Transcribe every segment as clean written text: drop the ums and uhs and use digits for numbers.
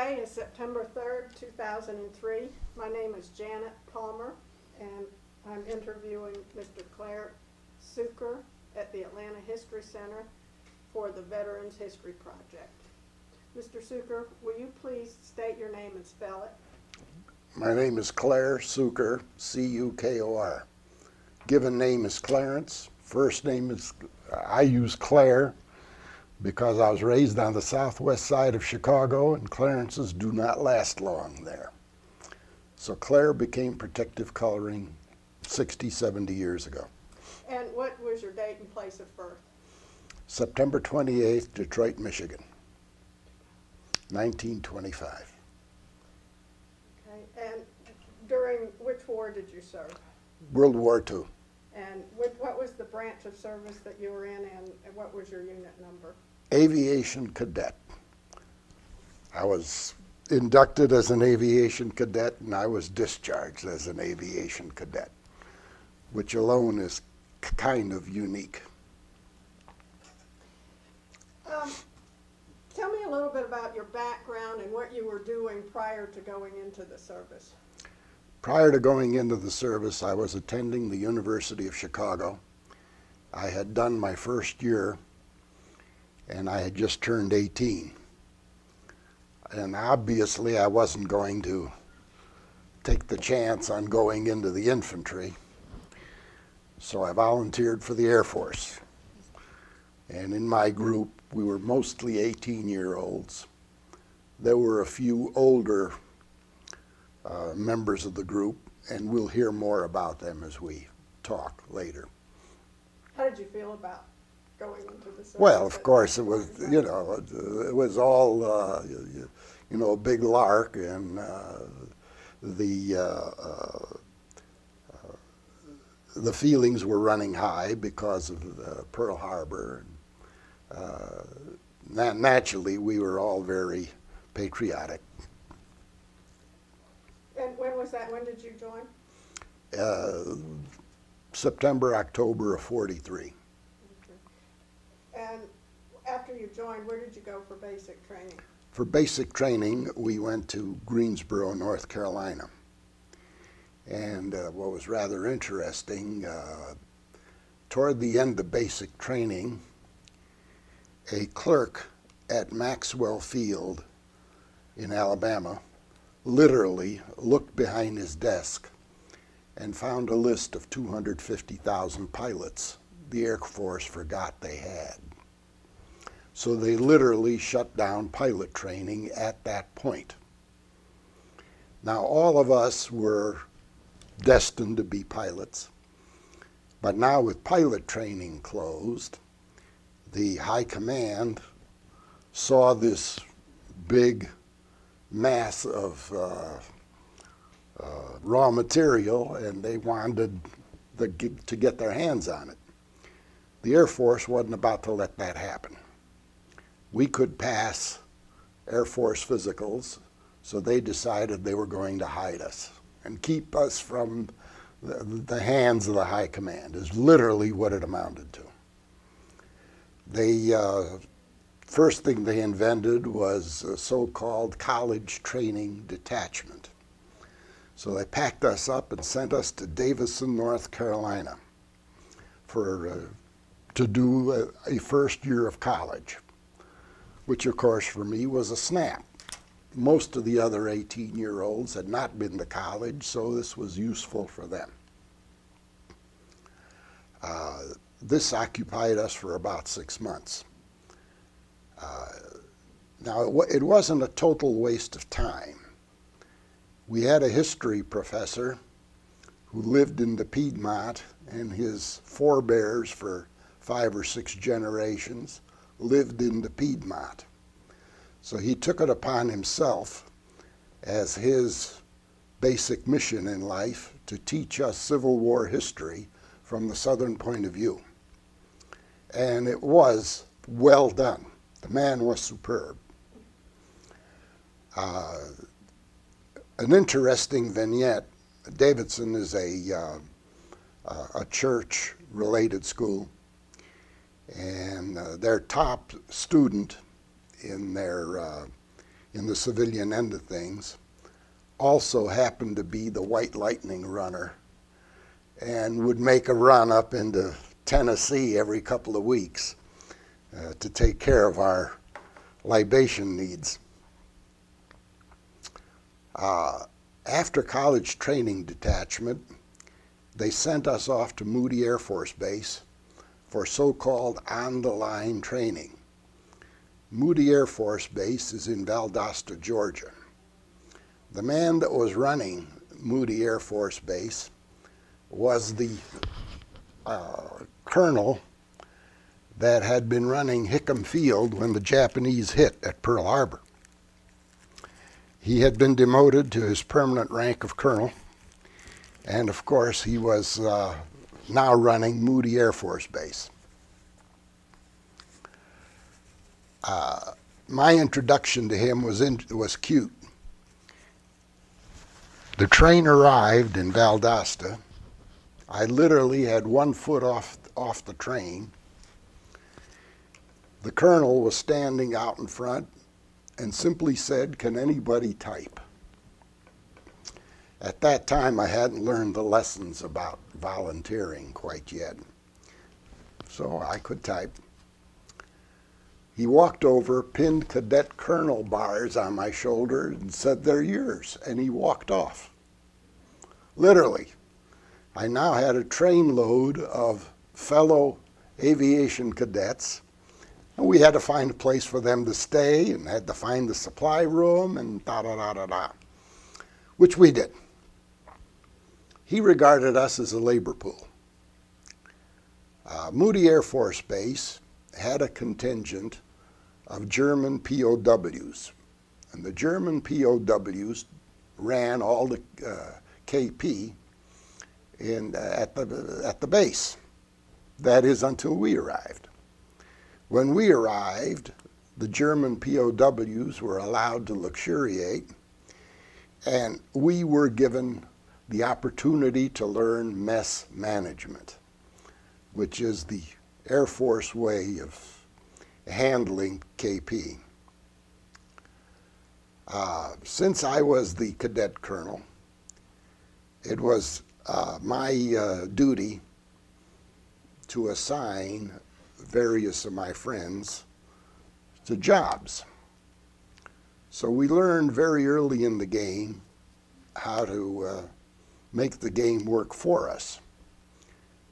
Today is September 3rd, 2003. My name is Janet Palmer, and I'm interviewing Mr. Clar Cukor at the Atlanta History Center for the Veterans History Project. Mr. Cukor, will you please state your name and spell it? My name is Clar Cukor, C-U-K-O-R. Given name is Clarence. First name is, I use Claire because I was raised on the southwest side of Chicago, and Clarences do not last long there. So Claire became protective coloring 60, 70 years ago. And what was your date and place of birth? September 28th, Detroit, Michigan, 1925. Okay, and during which war did you serve? World War II. And what was the branch of service that you were in, and what was your unit number? Aviation cadet. I was inducted as an aviation cadet, and I was discharged as an aviation cadet, which alone is kind of unique. Tell me a little bit about your background and what you were doing prior to going into the service. Prior to going into the service, I was attending the University of Chicago. I had done my first year, and I had just turned 18. And obviously, I wasn't going to take the chance on going into the infantry, so I volunteered for the Air Force. And in my group, we were mostly 18-year-olds. There were a few older members of the group, and we'll hear more about them as we talk later. How did you feel about going into the service? Well, of course, it was, it was all, a big lark, and the feelings were running high because of Pearl Harbor. Naturally, we were all very patriotic. And when was that? When did you join? September, October of '43. Okay. And after you joined, where did you go for basic training? For basic training, we went to Greensboro, North Carolina. And what was rather interesting, toward the end of basic training, a clerk at Maxwell Field in Alabama literally looked behind his desk and found a list of 250,000 pilots the Air Force forgot they had. So they literally shut down pilot training at that point. Now, all of us were destined to be pilots, but now with pilot training closed, the high command saw this big mass of raw material, and they wanted to get their hands on it. The Air Force wasn't about to let that happen. We could pass Air Force physicals, so they decided they were going to hide us and keep us from the hands of the high command, is literally what it amounted to. The first thing they invented was a so-called college training detachment. So they packed us up and sent us to Davison, North Carolina to do a first year of college, which of course for me was a snap. Most of the other 18-year-olds had not been to college, so this was useful for them. This occupied us for about 6 months. Now, it wasn't a total waste of time. We had a history professor who lived in the Piedmont, and his forebears for 5 or 6 generations lived in the Piedmont. So he took it upon himself as his basic mission in life to teach us Civil War history from the Southern point of view. And it was well done. The man was superb. An interesting vignette, Davidson is a church-related school, and their top student in their in the civilian end of things, also happened to be the White Lightning runner and would make a run up into Tennessee every couple of weeks to take care of our libation needs. After college training detachment, they sent us off to Moody Air Force Base for so-called on-the-line training. Moody Air Force Base is in Valdosta, Georgia. The man that was running Moody Air Force Base was the colonel that had been running Hickam Field when the Japanese hit at Pearl Harbor. He had been demoted to his permanent rank of colonel, and of course he was now running Moody Air Force Base. My introduction to him was cute. The train arrived in Valdosta. I literally had 1 foot off the train. The colonel was standing out in front and simply said, "Can anybody type?" At that time, I hadn't learned the lessons about volunteering quite yet, so I could type. He walked over, pinned cadet colonel bars on my shoulder, and said, "They're yours," and he walked off. Literally. I now had a trainload of fellow aviation cadets, and we had to find a place for them to stay and had to find the supply room and da-da-da-da-da, which we did. He regarded us as a labor pool. Moody Air Force Base had a contingent of German POWs, and the German POWs ran all the KP at the base. That is, until we arrived. When we arrived, the German POWs were allowed to luxuriate, and we were given the opportunity to learn mess management, which is the Air Force way of handling KP. Since I was the cadet colonel, it was my duty to assign various of my friends to jobs. So we learned very early in the game how to make the game work for us.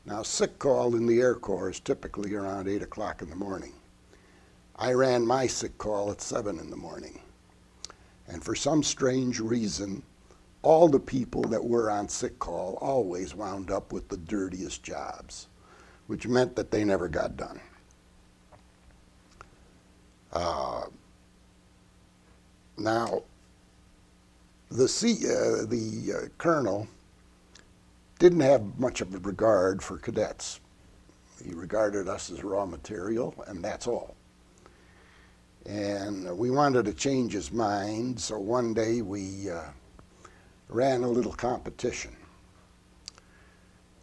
Now, sick call in the Air Corps is typically around 8 o'clock in the morning. I ran my sick call at 7 in the morning. And for some strange reason, all the people that were on sick call always wound up with the dirtiest jobs, which meant that they never got done. Now, the colonel didn't have much of a regard for cadets. He regarded us as raw material, and that's all. And we wanted to change his mind, so one day we ran a little competition.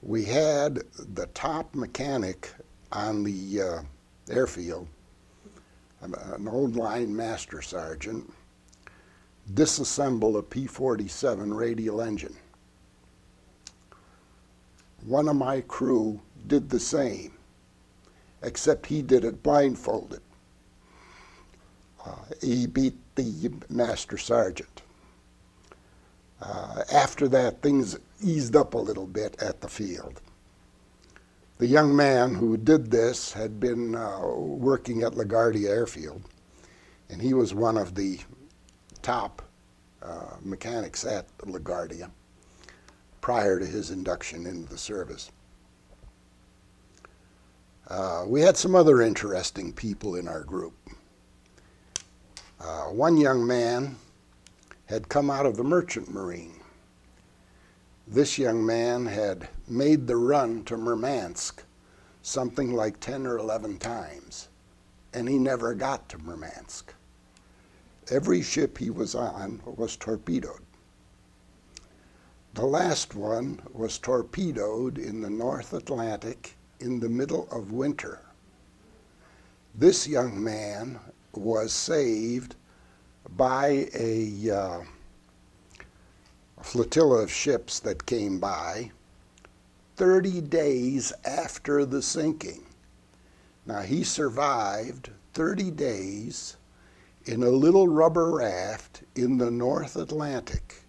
We had the top mechanic on the airfield, an old line master sergeant, disassemble a P-47 radial engine. One of my crew did the same, except he did it blindfolded. He beat the master sergeant. After that, things eased up a little bit at the field. The young man who did this had been working at LaGuardia Airfield, and he was one of the top mechanics at LaGuardia prior to his induction into the service. We had some other interesting people in our group. One young man had come out of the Merchant Marine. This young man had made the run to Murmansk something like 10 or 11 times, and he never got to Murmansk. Every ship he was on was torpedoed. The last one was torpedoed in the North Atlantic in the middle of winter. This young man was saved by a flotilla of ships that came by 30 days after the sinking. Now, he survived 30 days in a little rubber raft in the North Atlantic.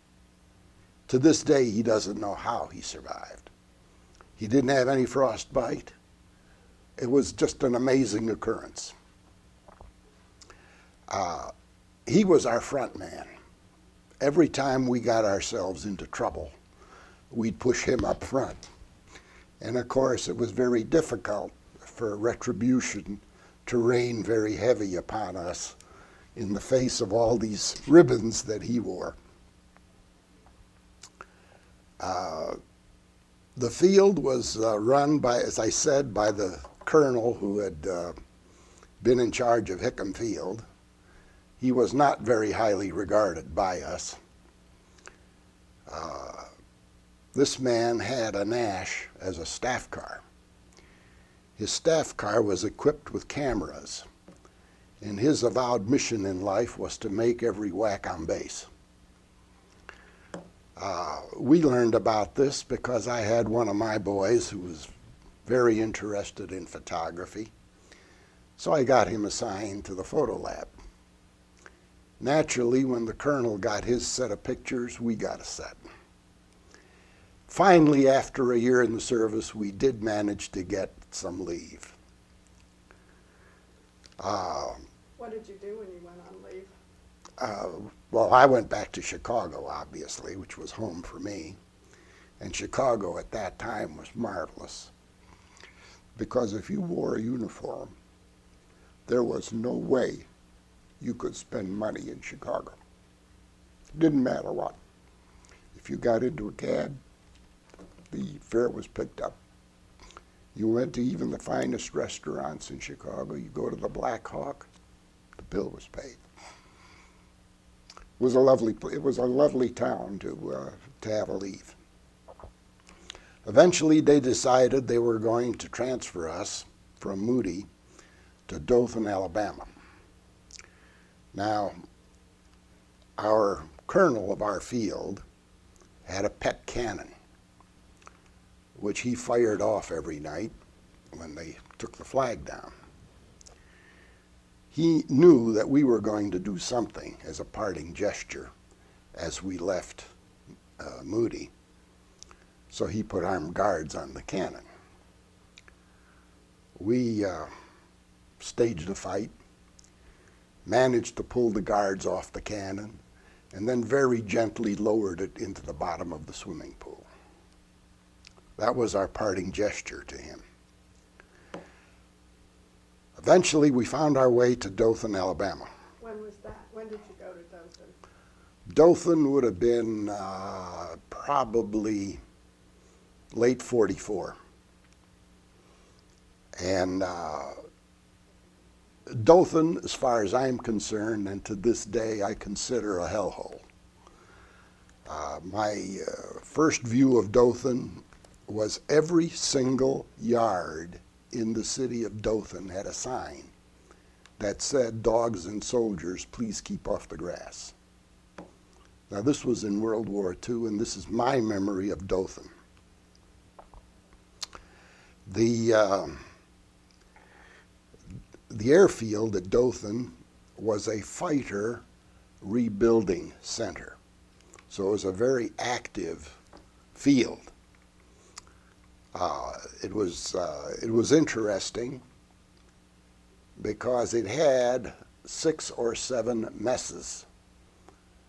To this day, he doesn't know how he survived. He didn't have any frostbite. It was just an amazing occurrence. He was our front man. Every time we got ourselves into trouble, we'd push him up front. And of course, it was very difficult for retribution to rain very heavy upon us in the face of all these ribbons that he wore. The field was run by, as I said, by the colonel who had been in charge of Hickam Field. He was not very highly regarded by us. This man had a Nash as a staff car. His staff car was equipped with cameras, and his avowed mission in life was to make every whack on base. We learned about this because I had one of my boys who was very interested in photography, so I got him assigned to the photo lab. Naturally, when the colonel got his set of pictures, we got a set. Finally, after a year in the service, we did manage to get some leave. What did you do when you went on leave? Well, I went back to Chicago, obviously, which was home for me. And Chicago at that time was marvelous, because if you wore a uniform, there was no way you could spend money in Chicago. It didn't matter what. If you got into a cab, the fare was picked up. You went to even the finest restaurants in Chicago. You go to the Black Hawk, the bill was paid. It was a lovely town to have a leave. Eventually, they decided they were going to transfer us from Moody to Dothan, Alabama. Now, our colonel of our field had a pet cannon, which he fired off every night when they took the flag down. He knew that we were going to do something as a parting gesture as we left Moody, so he put armed guards on the cannon. We staged a fight, managed to pull the guards off the cannon, and then very gently lowered it into the bottom of the swimming pool. That was our parting gesture to him. Eventually, we found our way to Dothan, Alabama. When was that? When did you go to Dothan? Dothan would have been probably late 44. And Dothan, as far as I'm concerned, and to this day, I consider a hellhole. My first view of Dothan was every single yard in the city of Dothan had a sign that said, "Dogs and soldiers, please keep off the grass." Now, this was in World War II, and this is my memory of Dothan. The airfield at Dothan was a fighter rebuilding center, so it was a very active field. It was interesting because it had 6 or 7 messes.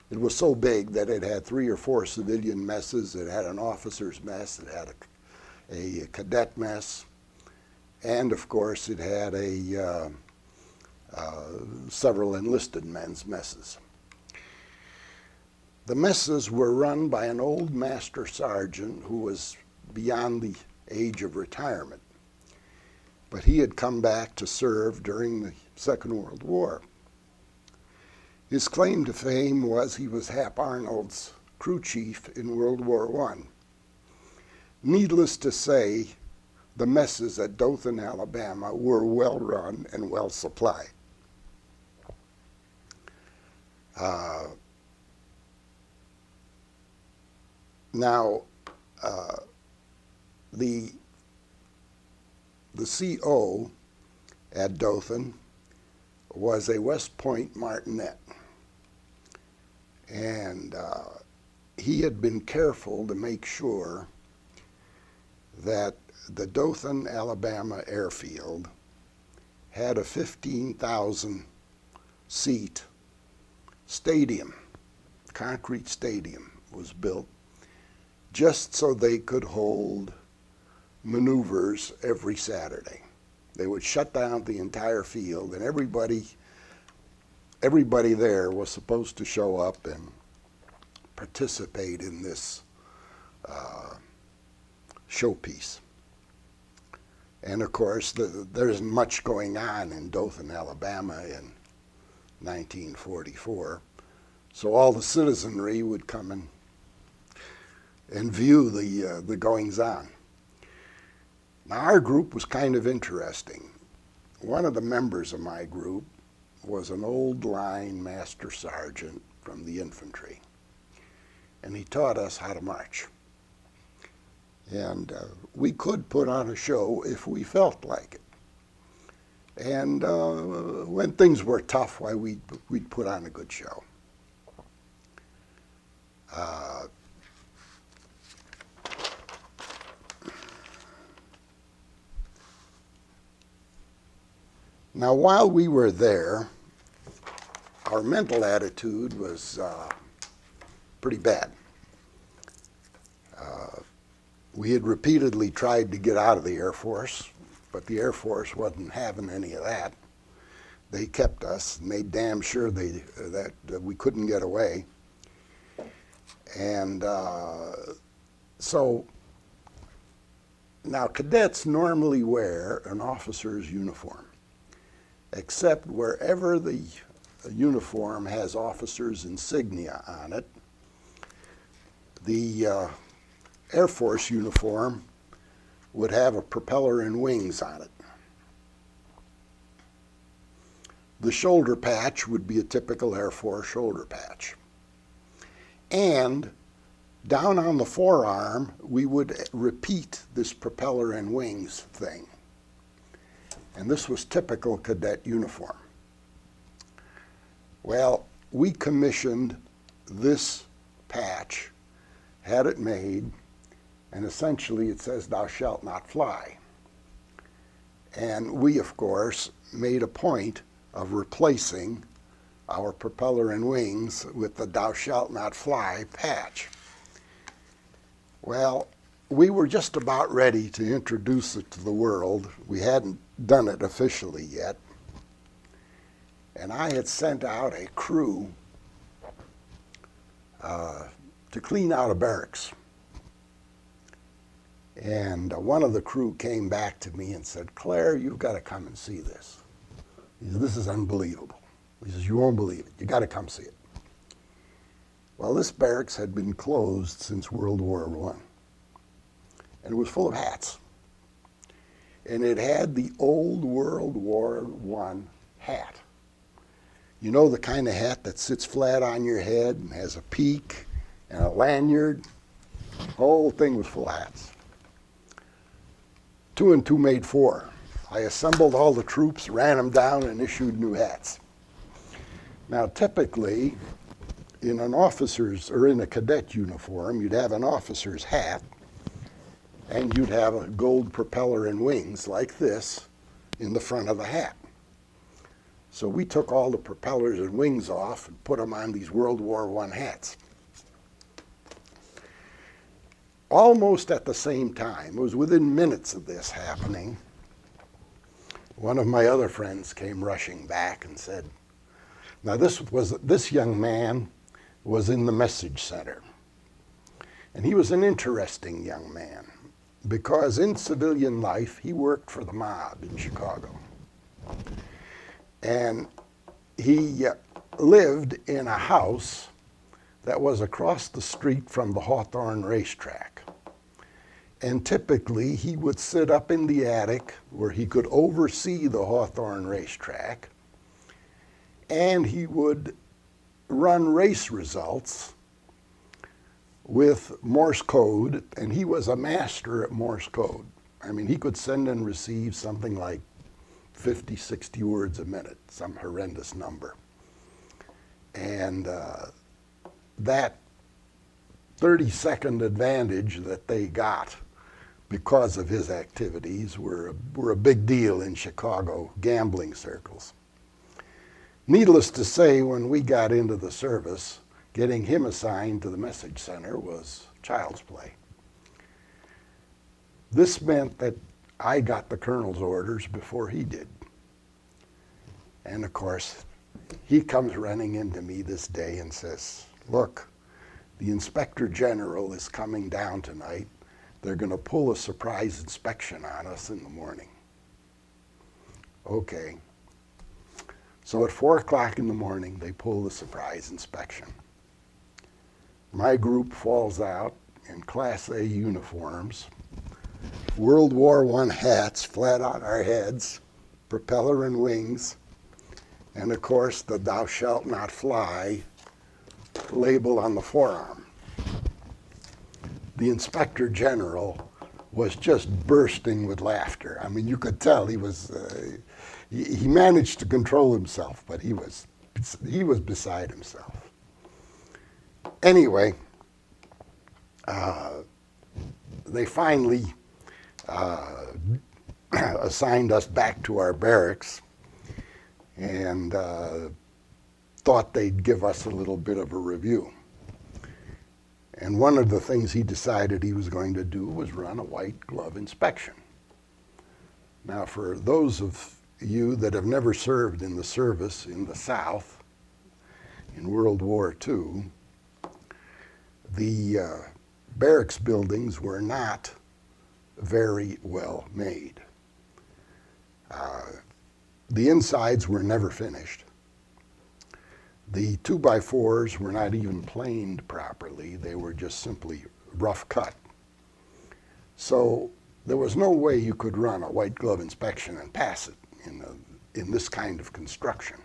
It was so big that it had 3 or 4 civilian messes. It had an officer's mess. It had a cadet mess, and of course it had several enlisted men's messes. The messes were run by an old master sergeant who was beyond the age of retirement, but he had come back to serve during the Second World War. His claim to fame was he was Hap Arnold's crew chief in World War I. Needless to say, the messes at Dothan, Alabama were well run and well supplied. Uh, now, the CO at Dothan was a West Point martinet, and he had been careful to make sure that the Dothan, Alabama airfield had a 15,000 seat stadium, concrete stadium was built just so they could hold maneuvers every Saturday. They would shut down the entire field, and everybody there was supposed to show up and participate in this showpiece. And of course, there isn't much going on in Dothan, Alabama in 1944, so all the citizenry would come and view the goings-on. Now, our group was kind of interesting. One of the members of my group was an old line master sergeant from the infantry, and he taught us how to march. And we could put on a show if we felt like it. And when things were tough, why, we'd put on a good show. Now, while we were there, our mental attitude was pretty bad. We had repeatedly tried to get out of the Air Force, but the Air Force wasn't having any of that. They kept us, made damn sure that we couldn't get away. And so now cadets normally wear an officer's uniform, except wherever the uniform has officer's insignia on it. The Air Force uniform would have a propeller and wings on it. The shoulder patch would be a typical Air Force shoulder patch. And down on the forearm, we would repeat this propeller and wings thing. And this was typical cadet uniform. Well, we commissioned this patch, had it made, and essentially it says, "Thou shalt not fly." And we, of course, made a point of replacing our propeller and wings with the "Thou shalt not fly" patch. Well, we were just about ready to introduce it to the world. We hadn't done it officially yet. And I had sent out a crew to clean out a barracks. And one of the crew came back to me and said, "Claire, you've got to come and see this. He said, this is unbelievable." He says, "You won't believe it. You got to come see it." Well, this barracks had been closed since World War I. And it was full of hats. And it had the old World War I hat. You know, the kind of hat that sits flat on your head and has a peak and a lanyard? The whole thing was full of hats. 2 and 2 made 4. I assembled all the troops, ran them down, and issued new hats. Now, typically, in an officer's or in a cadet uniform, you'd have an officer's hat, and you'd have a gold propeller and wings like this in the front of the hat. So we took all the propellers and wings off and put them on these World War I hats. Almost at the same time, it was within minutes of this happening, one of my other friends came rushing back and said, now this young man was in the message center. And he was an interesting young man because in civilian life, he worked for the mob in Chicago. And he lived in a house that was across the street from the Hawthorne racetrack. And typically, he would sit up in the attic where he could oversee the Hawthorne racetrack, and he would run race results with Morse code, and he was a master at Morse code. I mean, he could send and receive something like 50, 60 words a minute, some horrendous number. And that 30-second advantage that they got because of his activities were a big deal in Chicago gambling circles. Needless to say, when we got into the service, getting him assigned to the message center was child's play. This meant that I got the colonel's orders before he did. And of course, he comes running into me this day and says, "Look, the inspector general is coming down tonight. They're going to pull a surprise inspection on us in the morning." Okay. So at 4 o'clock in the morning, they pull the surprise inspection. My group falls out in Class A uniforms, World War I hats flat on our heads, propeller and wings, and of course the "Thou shalt not fly" label on the forearm. The inspector general was just bursting with laughter. I mean, you could tell he was, he managed to control himself, but he was beside himself. Anyway, they finally assigned us back to our barracks and thought they'd give us a little bit of a review. And one of the things he decided he was going to do was run a white glove inspection. Now, for those of you that have never served in the service in the South in World War II, the barracks buildings were not very well made. The insides were never finished. The 2x4s were not even planed properly. They were just simply rough cut. So there was no way you could run a white glove inspection and pass it in this kind of construction.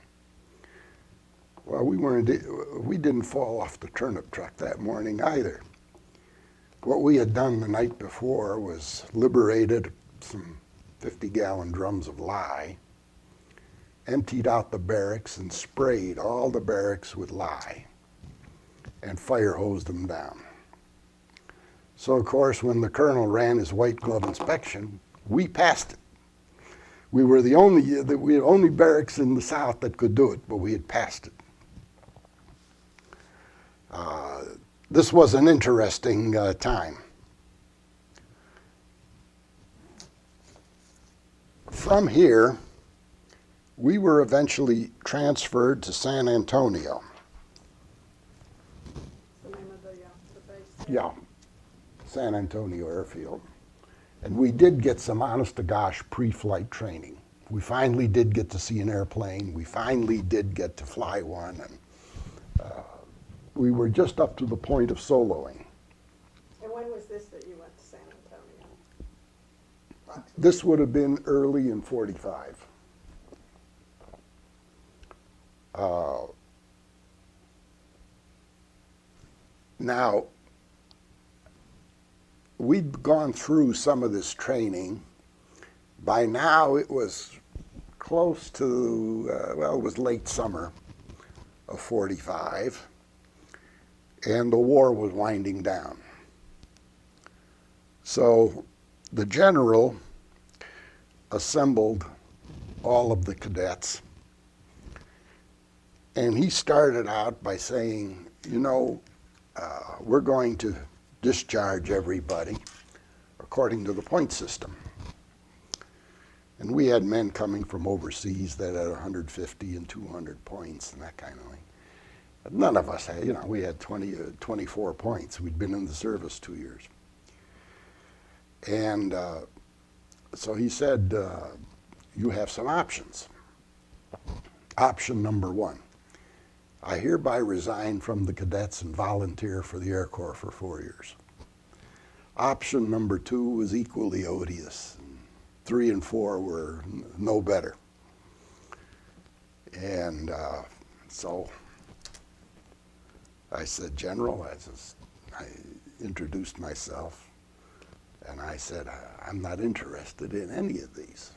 Well, we didn't fall off the turnip truck that morning either. What we had done the night before was liberated some 50-gallon drums of lye, emptied out the barracks and sprayed all the barracks with lye and fire hosed them down. So of course, when the colonel ran his white glove inspection, we passed it. We were the only barracks in the South that could do it, but we had passed it. This was an interesting time. From here, we were eventually transferred to San Antonio. The name of the base? Yeah, San Antonio Airfield. And we did get some honest-to-gosh pre-flight training. We finally did get to see an airplane. We finally did get to fly one. And we were just up to the point of soloing. And when was this that you went to San Antonio? Approximately. This would have been early in '45. Now, we'd gone through some of this training. By now, it was close to, well, it was late summer of '45, and the war was winding down. So the general assembled all of the cadets, and he started out by saying, you know, we're going to discharge everybody according to the point system. And we had men coming from overseas that had 150 and 200 points and that kind of thing. But none of us had, you know, we had 24 points. We'd been in the service 2 years. And so he said, you have some options. Option number 1. I hereby resign from the cadets and volunteer for the Air Corps for 4 years. Option number 2 was equally odious. 3 and 4 were no better. And so I said, General, I introduced myself, and I said, I'm not interested in any of these.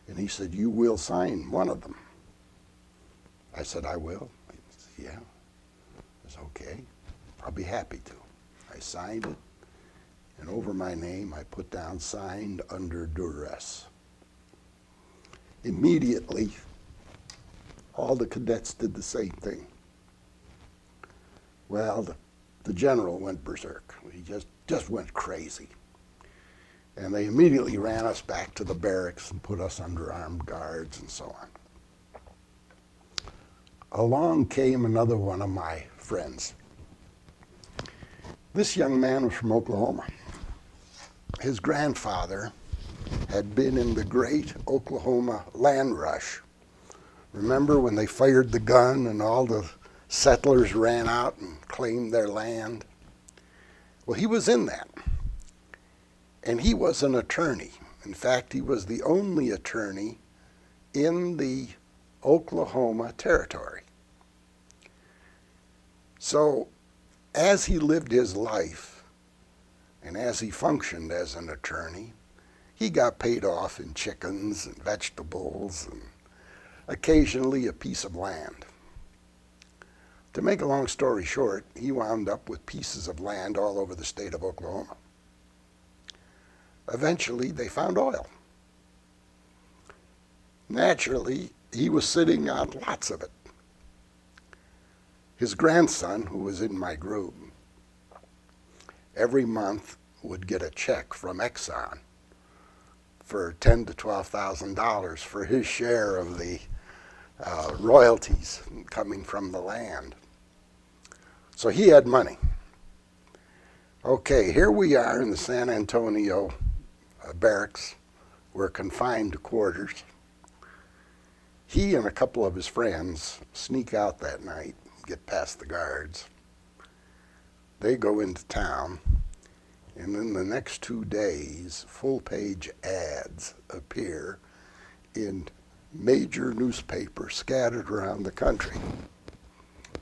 And he said, you will sign one of them. I said, I will. He said, yeah. I said, okay, I'll be happy to. I signed it, and over my name I put down signed under duress. Immediately, all the cadets did the same thing. Well, the general went berserk. He just went crazy. And they immediately ran us back to the barracks and put us under armed guards and so on. Along came another one of my friends. This young man was from Oklahoma. His grandfather had been in the great Oklahoma land rush. Remember when they fired the gun and all the settlers ran out and claimed their land? Well, he was in that. And he was an attorney. In fact, he was the only attorney in the Oklahoma Territory. So, as he lived his life, and as he functioned as an attorney, he got paid off in chickens and vegetables and occasionally a piece of land. To make a long story short, he wound up with pieces of land all over the state of Oklahoma. Eventually, they found oil. Naturally, he was sitting on lots of it. His grandson, who was in my group, every month would get a check from Exxon for $10,000 to $12,000 for his share of the royalties coming from the land. So he had money. Okay, here we are in the San Antonio barracks. We're confined to quarters. He and a couple of his friends sneak out that night, get past the guards. They go into town, and in the next 2 days, full-page ads appear in major newspapers scattered around the country.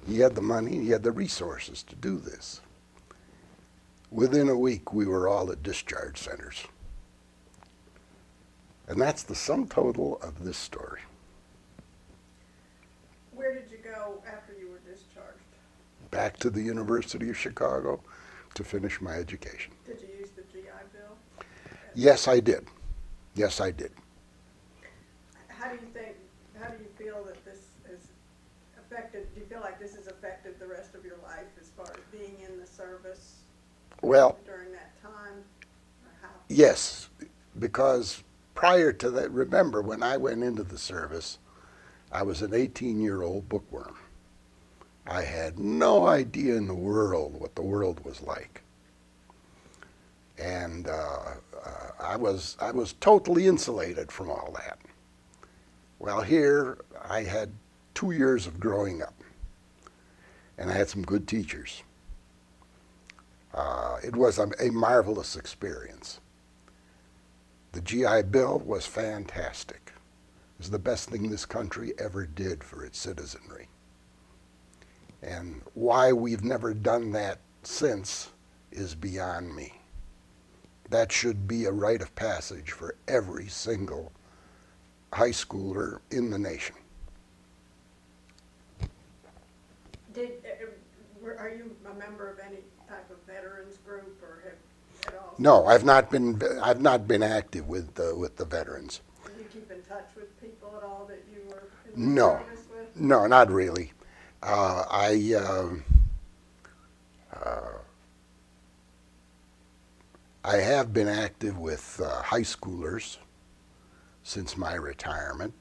He had the money, he had the resources to do this. Within a week, we were all at discharge centers. And that's the sum total of this story. Where did you go after you were discharged? Back to the University of Chicago to finish my education. Did you use the GI Bill? Yes, I did. Yes, I did. How do you feel that this has affected, do you feel like this has affected the rest of your life as far as being in the service? Well, during that time? Or how? yes, because prior to that, remember when I went into the service, I was an 18-year-old bookworm. I had no idea in the world what the world was like. And I was totally insulated from all that. Well, here I had 2 years of growing up, and I had some good teachers. It was a marvelous experience. The GI Bill was fantastic. It was the best thing this country ever did for its citizenry. And why we've never done that since is beyond me. That should be a rite of passage for every single high schooler in the nation. Are you a member of any type of veterans group or have at all? No, I've not been active with the veterans. Do you keep in touch with people at all that you were in No, service with? no, not really. I have been active with high schoolers since my retirement,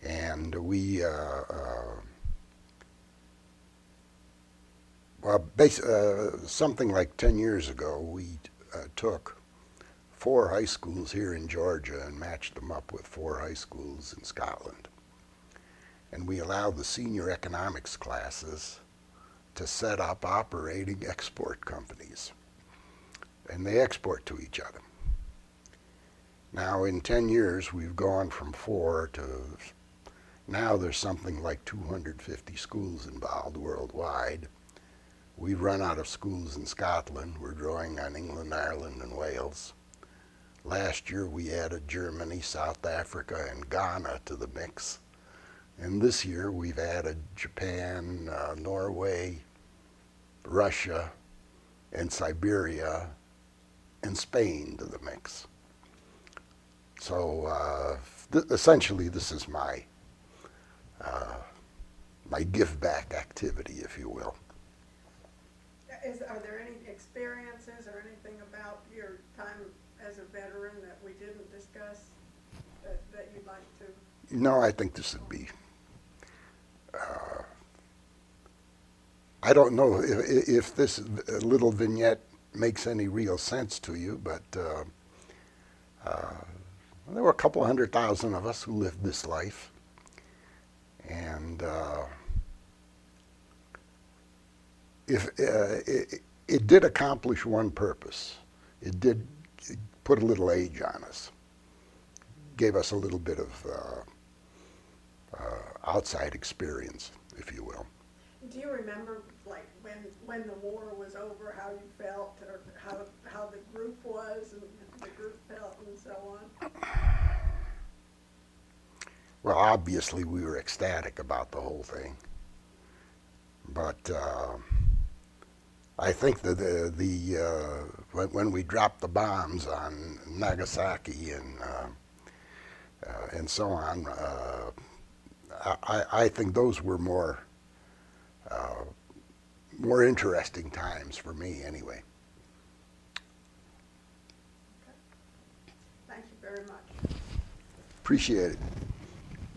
and we something like 10 years ago, we took 4 high schools here in Georgia and matched them up with 4 high schools in Scotland. And we allowed the senior economics classes to set up operating export companies. And they export to each other. Now, in 10 years, we've gone from 4 to Now there's something like 250 schools involved worldwide. We've run out of schools in Scotland. We're drawing on England, Ireland, and Wales. Last year we added Germany, South Africa, and Ghana to the mix. And this year we've added Japan, Norway, Russia, and Siberia, and Spain to the mix. So essentially this is my give back activity, if you will. Are there any experiences or anything about your time as a veteran that we didn't discuss that you'd like to? No, I think this would be, I don't know if this little vignette makes any real sense to you, but there were a couple 100,000 of us who lived this life. And it did accomplish one purpose. It did put a little age on us, gave us a little bit of outside experience, if you will. Do you remember, like, when the war was over, how you felt, or how the group was, and the group felt, and so on? Well, obviously we were ecstatic about the whole thing, but I think that when we dropped the bombs on Nagasaki and so on, I think those were more interesting times for me, anyway. Okay. Thank you very much. Appreciate it.